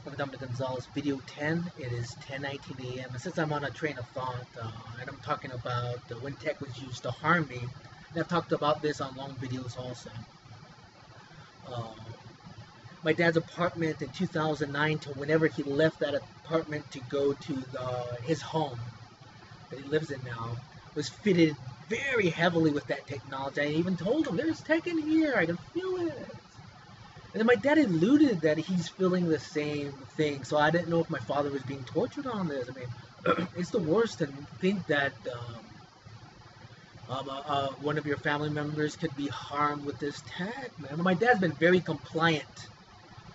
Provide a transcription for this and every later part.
of Dominic Gonzalez, video 10. It is 10:19 a.m. And since I'm on a train of thought, and I'm talking about when tech was used to harm me, and I've talked about this on long videos also. Uh, my dad's apartment in 2009 to whenever he left that apartment to go to his home that he lives in now was fitted very heavily with that technology. I even told him, there's tech in here, I can feel it. And then my dad alluded that he's feeling the same thing, so I didn't know if my father was being tortured on this. I mean, it's the worst to think that one of your family members could be harmed with this tech, man. My dad's been very compliant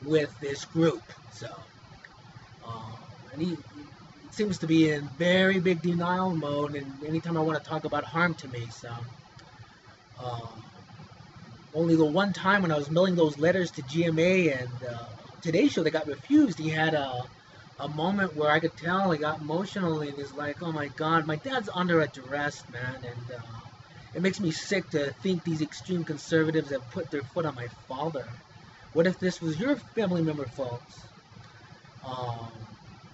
with this group, so and he seems to be in very big denial mode, and anytime I want to talk about harm to me, so only the one time when I was mailing those letters to GMA and Today Show that got refused, he had a moment where I could tell he got emotional and he's like, oh my god, my dad's under a duress, man, and it makes me sick to think these extreme conservatives have put their foot on my father. What if this was your family member, folks?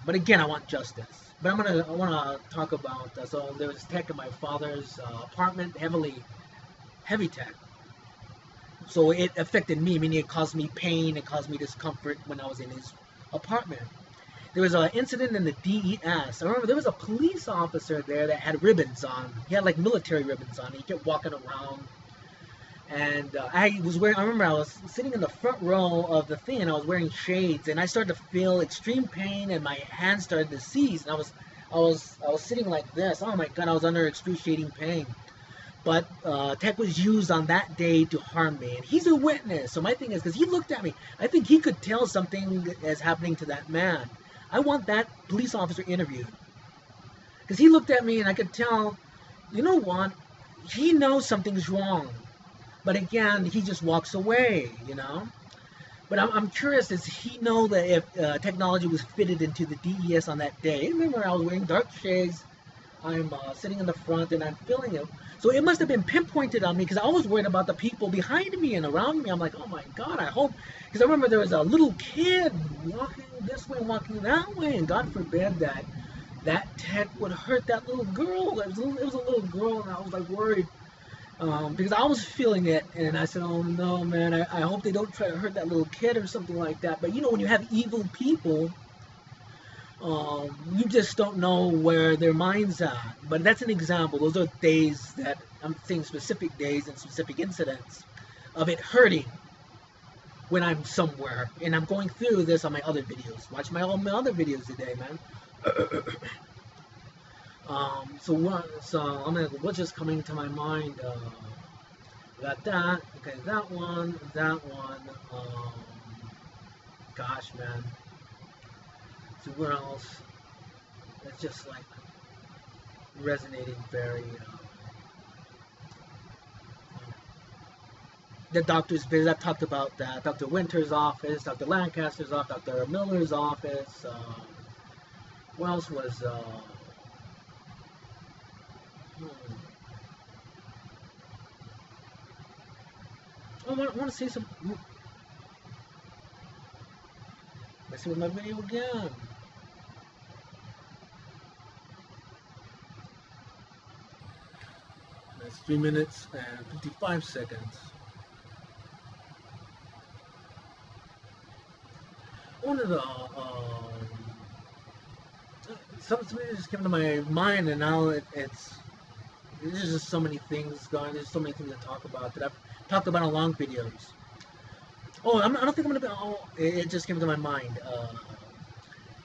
But again, I want justice. But I want to talk about, so there was tech in my father's apartment, heavy tech. So it affected me, meaning it caused me pain, it caused me discomfort when I was in his apartment. There was an incident in the DES. I remember there was a police officer there that had ribbons on. He had like military ribbons on. He kept walking around. And I remember I was sitting in the front row of the thing, and I was wearing shades, and I started to feel extreme pain, and my hands started to seize, and I was sitting like this. Oh my god, I was under excruciating pain. But tech was used on that day to harm me, and he's a witness. So my thing is, because he looked at me, I think he could tell something is happening to that man. I want that police officer interviewed, because he looked at me, and I could tell, you know what, he knows something's wrong. But again, he just walks away, you know. But I'm curious, does he know that if technology was fitted into the DES on that day? Remember, I was wearing dark shades. I'm sitting in the front, and I'm feeling it. So it must have been pinpointed on me, because I was worried about the people behind me and around me. I'm like, oh my god, I hope. Because I remember there was a little kid walking this way, walking that way, and God forbid that tech would hurt that little girl. It was a little girl, and I was like worried. Because I was feeling it, and I said, oh no, man, I hope they don't try to hurt that little kid or something like that. But you know, when you have evil people, you just don't know where their mind's at. But that's an example. Those are days that I'm saying, specific days and specific incidents of it hurting when I'm somewhere. And I'm going through this on my other videos. Watch my other videos today, man. So what's just coming to my mind? Got that. Okay, that one. Gosh, man. So where else? It's just like resonating very. The doctor's visit. I've talked about that. Dr. Winter's office, Dr. Lancaster's office, Dr. Miller's office. What else was? I want to say some. Let's see with my video again. That's 3 minutes and 55 seconds. One of the something just came to my mind, and now there's just so many things going. There's so many things to talk about that I've talked about on long videos. Oh, I don't think I'm gonna be. Oh, it just came to my mind,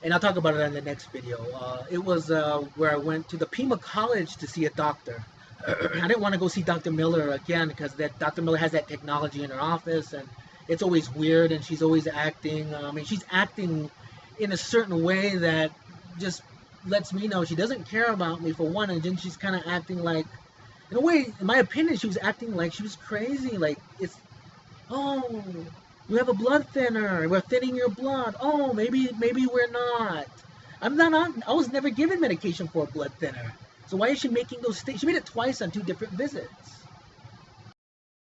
and I'll talk about it in the next video. It was where I went to the Pima College to see a doctor. I didn't want to go see Dr. Miller again, because that Dr. Miller has that technology in her office, and it's always weird, and she's always acting. I mean, she's acting in a certain way that just lets me know she doesn't care about me, for one, and then she's kind of acting like, in a way, in my opinion, she was acting like she was crazy. Like, it's, oh, you have a blood thinner, we're thinning your blood. Oh, maybe we're not. I'm not on. I was never given medication for a blood thinner. So why is she making those statements? She made it twice on 2 different visits.